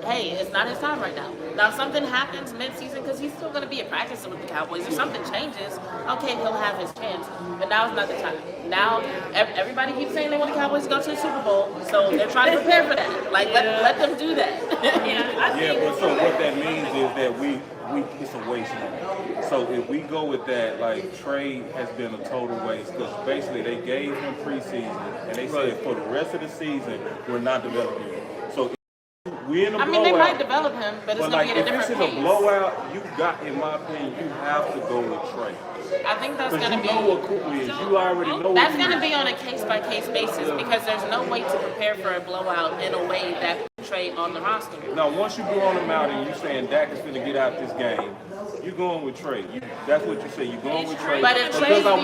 hey, it's not his time right now. Now, if something happens mid-season, because he's still going to be at practice with the Cowboys, if something changes, okay, he'll have his chance. But now is not the time. Now, everybody keeps saying they want the Cowboys to go to the Super Bowl, so they're trying to prepare for that. Like, let them do that. But so what that means is that it's a waste now. So if we go with that, like Trey has been a total waste because basically they gave him preseason and they said for the rest of the season we're not developing him. So we're in a blowout. They might develop him, but it's going to be at a different if pace. it's in a blowout, you got, in my opinion, you have to go with Trey. I think that's going to be. You know what Cooper is. You already know. That's going to be on a case-by-case basis because there's no way to prepare for a blowout in a way that puts Trey on the roster. Now, once you go on the mound and you saying Dak is going to get out this game, you're going with Trey. That's what you say. You're going with Trey. But if Trey's the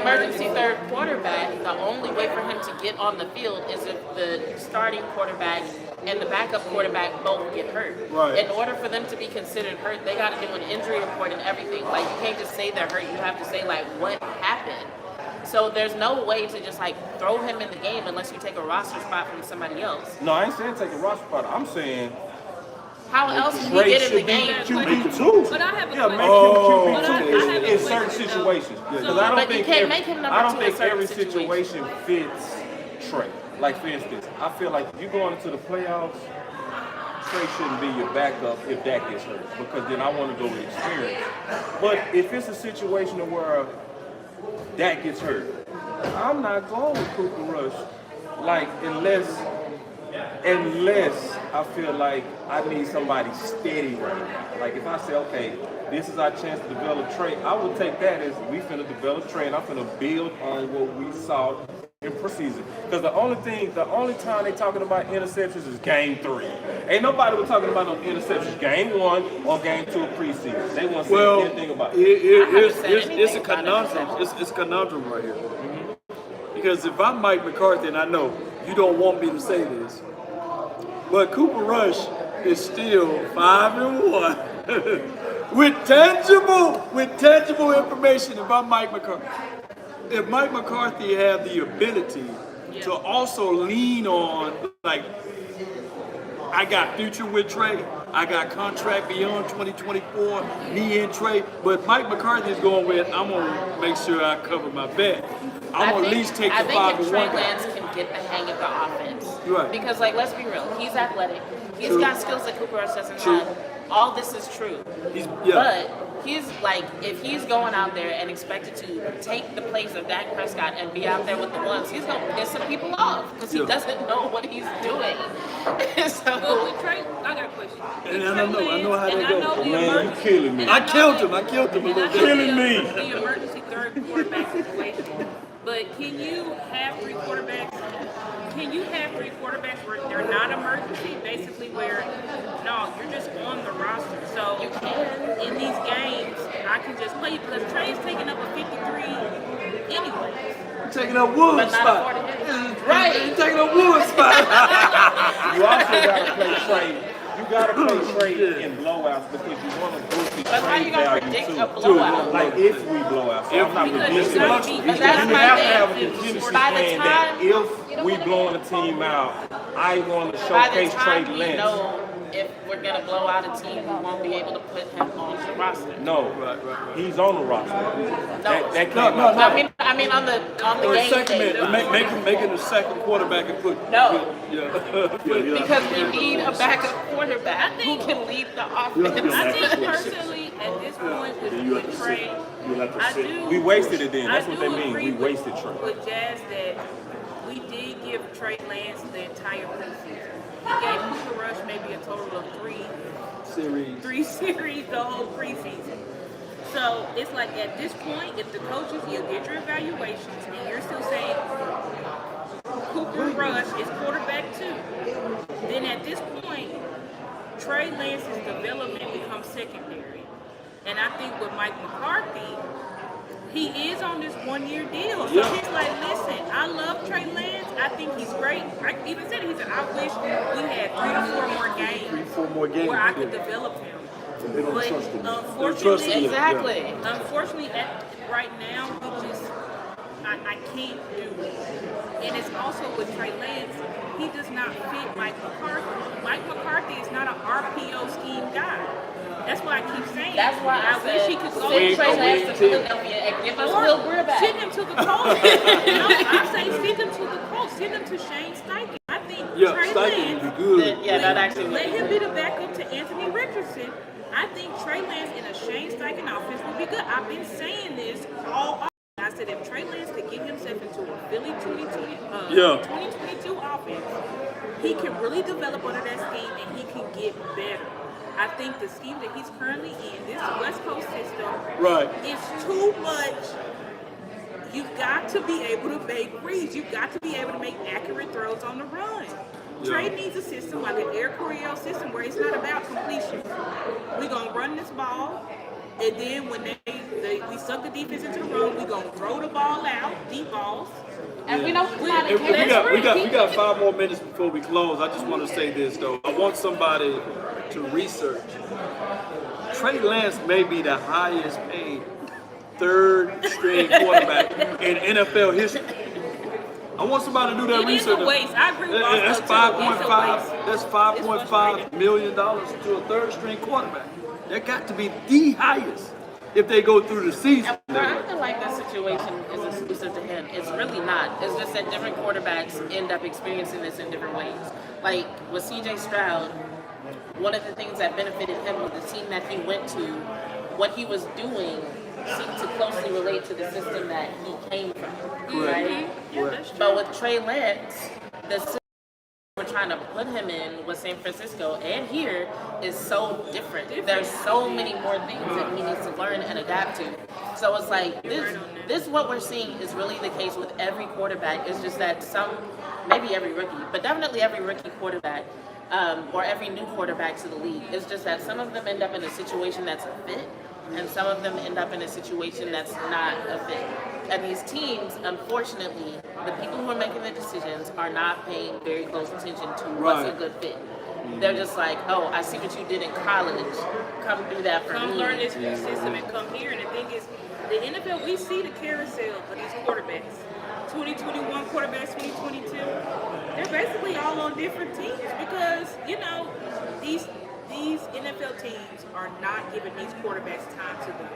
emergency third quarterback, the only way for him to get on the field is if the starting quarterback and the backup quarterback both get hurt. Right. In order for them to be considered hurt, they got to do an injury report and everything. Like, you can't just say they're hurt. You have to say, like, what happened. So there's no way to just, like, throw him in the game unless you take a roster spot from somebody else. No, I ain't saying take a roster spot. I'm saying how else can he get in the game? QB2. But I have a QB2 question. in certain situations. Because But you can't make him number two in certain every situations. situation fits Trey. Like, for instance, I feel like if you're going into the playoffs, Trey shouldn't be your backup if Dak gets hurt, because then I want to go with experience. But if it's a situation where Dak gets hurt, I'm not going with Cooper Rush. Like, unless I feel like I need somebody steady right now. Like, if I say, okay, this is our chance to develop Trey, I would take that as we finna develop Trey, and I'm finna build on what we saw in preseason. Because the only time they talking about interceptions is game 3. Ain't nobody was talking about no interceptions game 1 or game 2 of preseason. They want to say anything about it. It's a conundrum. It's a conundrum right here. Because if I'm Mike McCarthy, and I know you don't want me to say this, but Cooper Rush is still 5-1 with tangible information. If I'm Mike McCarthy, if Mike McCarthy have the ability to also lean on, like, I got future with Trey, I got contract beyond 2024, me and Trey, but Mike McCarthy is going with, I'm going to make sure I cover my bet. I'm going to at least take the 5-1 I think if Trey guy. Lance can get the hang of the offense. Right. Because, like, let's be real, he's athletic. He's got skills that Cooper Rush doesn't have. All this is true. But he's like, if he's going out there and expected to take the place of Dak Prescott and be out there with the ones, he's going to piss some people off because he doesn't know what he's doing. Well, with Trey, I got a question. And I know how that goes. Man, you killing me. I killed him a little bit. Killing me. The emergency third quarterback situation. But can you have 3 quarterbacks? Can you have 3 quarterbacks where they're not emergency? Basically, where no, you're just on the roster. So in these games, I can just play because Trey's taking up a 53 anyway. Taking up Wood's spot. Right. He's taking up Wood's spot. You also got to play Trey. You got to play Trey in blowouts because you want to boost his But how trade you going to value predict too. a blowout? Like if we blow out. So I'm not Because predicting it's gonna be- you but that's have my to thing. have a contingency By the plan that if we blowing a team out, I want to By the showcase Trey time we Lance. know if we're going to blow out a team, we won't be able to put him on the roster. No, he's on the roster. That came out. I mean on the Or game second day. man, making the second quarterback and put. No. Yeah. Because we need a backup quarterback who can lead the offense. I think personally, at this point with Trey, I do. We wasted it then. That's I what do they mean. agree We wasted Trey. with Jazz that we did give Trey Lance the entire preseason. We gave Cooper Rush maybe a total of 3 series the whole preseason. So it's like at this point, if the coaches, you get your evaluations and you're still saying Cooper Rush is quarterback 2, then at this point, Trey Lance's development becomes secondary. And I think with Mike McCarthy, he is on this 1-year deal. So he's like, listen, I love Trey Lance. I think he's great. I even said it. He said, I wish we had 3 or 4 more games where I could develop him. But unfortunately, unfortunately, right now, I can't do it. And it's also with Trey Lance, he does not fit Mike McCarthy. Mike McCarthy is not an RPO scheme guy. That's why I keep saying. That's why I wish said he could go send Trey Lance to Philadelphia and give us Will Greer back. Send him to the Colts. No, I say send him to the Colts. Send him to Shane Steichen. I think Trey Lance. Would be good. That actually. Let him be the backup to Anthony Richardson. I think Trey Lance in a Shane Steichen offense would be good. I've been saying this all off. I said if Trey Lance could get himself into a Philly 2022 offense, he can really develop under that scheme and he can get better. I think the scheme that he's currently in, this West Coast system, is too much. You've got to be able to make reads. You've got to be able to make accurate throws on the run. Trey needs a system like an Air Coryell system where it's not about completion. We're going to run this ball, and then when we suck the defense into the run, we're going to throw the ball out, deep balls. And we know We got 5 more minutes before we close. I just want to say this though. I want somebody to research. Trey Lance may be the highest paid 3rd string quarterback in NFL history. I want somebody to do that research. It is a waste. I agree with That's $5.5. That's $5.5 million to a 3rd string quarterback. That got to be the highest if they go through the season. I feel like this situation is exclusive to him. It's really not. It's just that different quarterbacks end up experiencing this in different ways. Like with C.J. Stroud, one of the things that benefited him with the team that he went to, what he was doing seemed to closely relate to the system that he came from. Right? But with Trey Lance, the system we're trying to put him in with San Francisco and here is so different. There's so many more things that he needs to learn and adapt to. So it's like this this what we're seeing is really the case with every quarterback. It's just that maybe every rookie, but definitely every rookie quarterback, or every new quarterback to the league. It's just that some of them end up in a situation that's a fit, and some of them end up in a situation that's not a fit. And these teams, unfortunately, the people who are making the decisions are not paying very close attention to what's a good fit. They're just like, oh, I see what you did in college. Come do that for me. Come learn this new system and come here. And the thing is, the NFL, we see the carousel of these quarterbacks. 2021 quarterbacks, 2022. They're basically all on different teams because, you know, these NFL teams are not giving these quarterbacks time to go.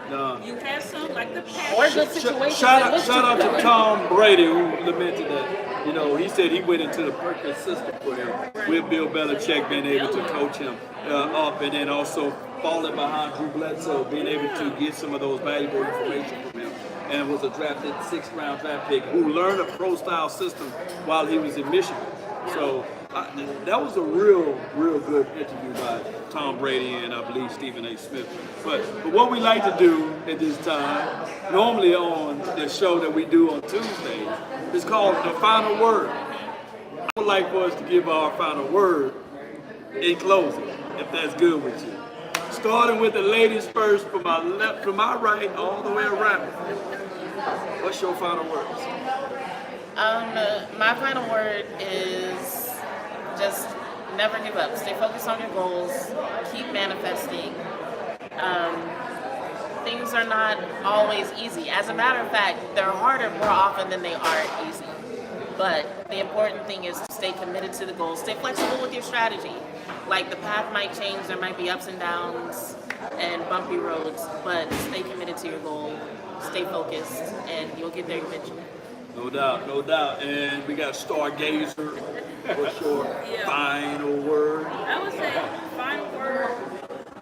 No. You have some like the Or good situations. Shout out to Tom Brady who lamented that. You know, he said he went into the perfect system for him with Bill Belichick being able to coach him up, and then also falling behind Drew Bledsoe, being able to get some of those valuable information from him. And was a drafted 6th round draft pick who learned a pro style system while he was in Michigan. So that was a real good interview by Tom Brady and I believe Stephen A. Smith. But what we like to do at this time, normally on the show that we do on Tuesdays, is called The Final Word. I would like for us to give our final word in closing, if that's good with you. Starting with the ladies first, from my left, from my right, all the way around. What's your final words? My final word is just never give up. Stay focused on your goals. Keep manifesting. Things are not always easy. As a matter of fact, they're harder more often than they are easy. But the important thing is to stay committed to the goal. Stay flexible with your strategy. Like the path might change, there might be ups and downs and bumpy roads, but stay committed to your goal. Stay focused, and you'll get there eventually. No doubt. And we got Stargazer. What's your final word? I would say final word,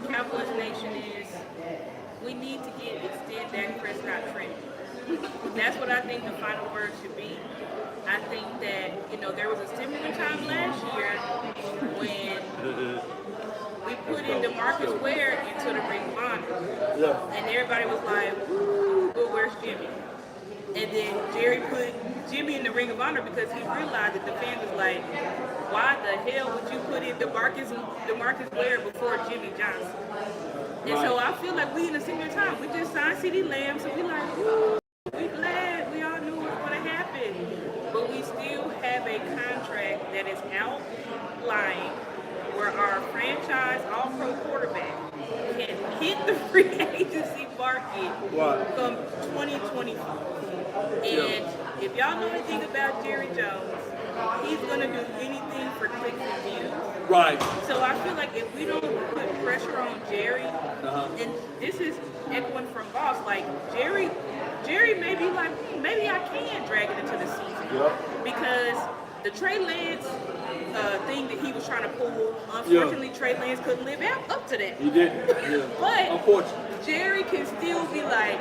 Cowboys Nation is we need to extend Dak Prescott training. That's what I think the final word should be. I think that, you know, there was a similar time last year when we put in DeMarcus Ware into the Ring of Honor. And everybody was like, woo, but where's Jimmy? And then Jerry put Jimmy in the Ring of Honor because he realized that the fans was like, why the hell would you put in DeMarcus Ware before Jimmy Johnson? And so I feel like we in a similar time. We just signed CeeDee Lamb, so we like, woo, we glad. We all knew it was going to happen. But we still have a contract that is outlying where our franchise all-pro quarterback can hit the free agency market from 2024. And if y'all know anything about Jerry Jones, he's going to do anything for clicks and views. Right. So I feel like if we don't put pressure on Jerry, and this is echoing from Boss, like Jerry may be like, maybe I can drag it into the season. Because the Trey Lance thing that he was trying to pull, unfortunately Trey Lance couldn't live up to that. He didn't. But unfortunately, Jerry can still be like,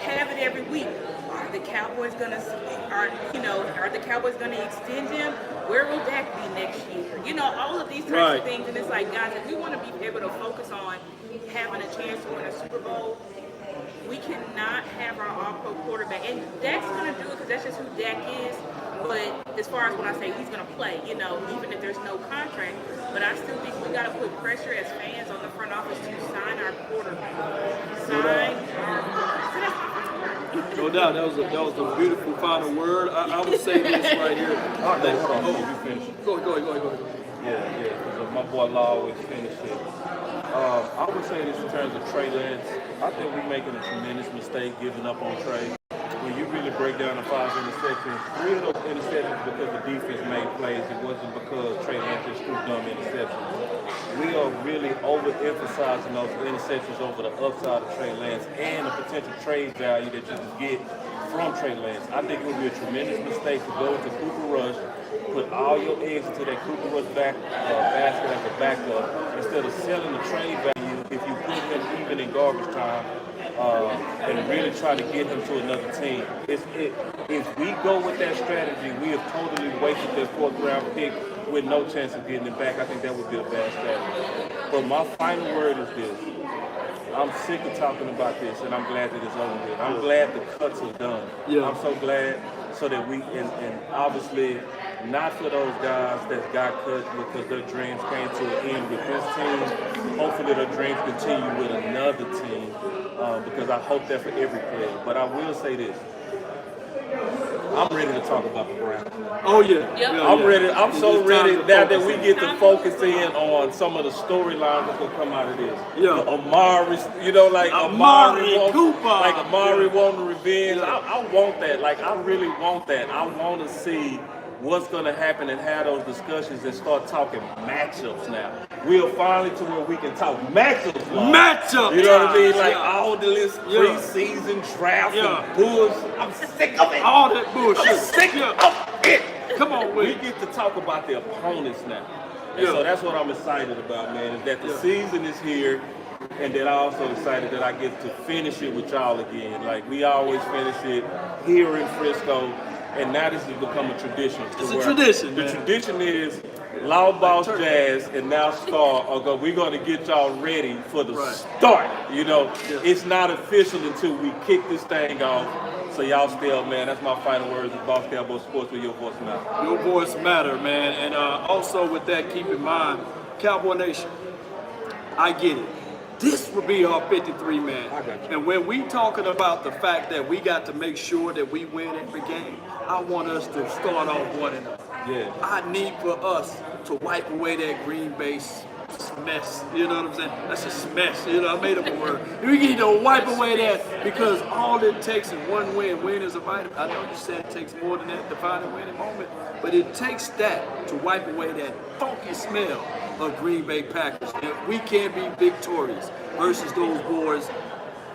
have it every week. Are the Cowboys gonna extend him? Where will Dak be next year? You know, all of these types of things, and it's like, guys, if we want to be able to focus on having a chance to win a Super Bowl, we cannot have our all-pro quarterback, and Dak's gonna do it because that's just who Dak is. But as far as when I say he's gonna play, you know, even if there's no contract, but I still think we gotta put pressure as fans on the front office to sign our quarterback. No doubt, that was a beautiful final word. I would say this right here. Hold on, you finish. Go ahead. Yeah, because my boy Law always finished it. I would say this in terms of Trey Lance. I think we're making a tremendous mistake giving up on Trey. When you really break down the 5 interceptions, 3 of those interceptions because the defense made plays. It wasn't because Trey Lance just threw dumb interceptions. We are really overemphasizing those interceptions over the upside of Trey Lance and the potential trade value that you can get from Trey Lance. I think it would be a tremendous mistake to go into Cooper Rush, put all your eggs into that Cooper Rush basket as a backup instead of selling the trade value if you put him even in garbage time. And really try to get him to another team. If we go with that strategy, we have totally wasted that 4th round pick with no chance of getting it back. I think that would be a bad strategy. But my final word is this. I'm sick of talking about this, and I'm glad that it's over with. I'm glad the cuts are done. Yeah. I'm so glad so that we, and obviously not for those guys that got cut because their dreams came to an end with this team. Hopefully their dreams continue with another team because I hope that for every player. But I will say this. I'm ready to talk about the Browns. Oh yeah. Yep. I'm ready. I'm so It's time ready to now that focus we in. get to focus in on some of the storylines that's gonna come out of this. Yeah. Amari, like Amari wants, Cooper. like Amari Yeah. wanting revenge. Yeah. I want that. Like I really want that. I want to see what's gonna happen and have those discussions and start talking matchups now. We're finally to where we can talk matchups. Lord. Matchup You know what I mean? time. Like Yeah. all this Yeah. preseason draft Yeah. and bullshit. I'm sick of it. All that bullshit. I'm sick Yeah. of it. Come on, We Will. get to talk about the opponents now. And Yeah. so that's what I'm excited about, man, is that the Yeah. season is here, and then I'm also excited that I get to finish it with y'all again. Like, we always finish it here in Frisco, and now this has become a tradition. It's a tradition, The man. tradition is Loud Boss Jazz and now Star we're going to get y'all ready for the Right. start. You know, Yeah. it's not official until we kick this thing off. So y'all still, man, that's my final words of Boss Cowboy Sports with your voice now. Your voice matter, man. And also with that, keep in mind, Cowboy Nation, I get it. This will be our 53 man. I got you. And when we talking about the fact that we got to make sure that we win every game, I want us to start off 1-0. Yeah. I need for us to wipe away that Green Bay mess. You know what I'm saying? That's a mess. You know, I made up a word. We need to wipe away that because all it takes is one win. Win is a vitamin. I know you said it takes more than that to find a winning moment, but it takes that to wipe away that funky smell of Green Bay Packers. And we can't be victorious versus those boys.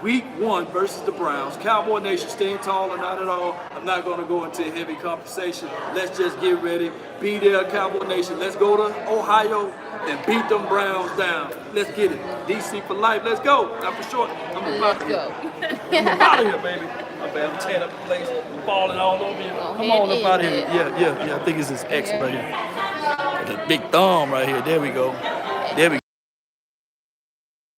Week 1 versus the Browns. Cowboy Nation staying tall or not at all. I'm not going to go into a heavy conversation. Let's just get ready. Be there, Cowboy Nation. Let's go to Ohio and beat them Browns down. Let's get it. DC for life. Let's go. Now for sure. I'm Let's out of go. here. I'm out of here, baby. I'm tearing up the place. I'm falling all over you. Come on up out of here. Yeah. I think it's his ex right here. The big thumb right here. There we go. There we go.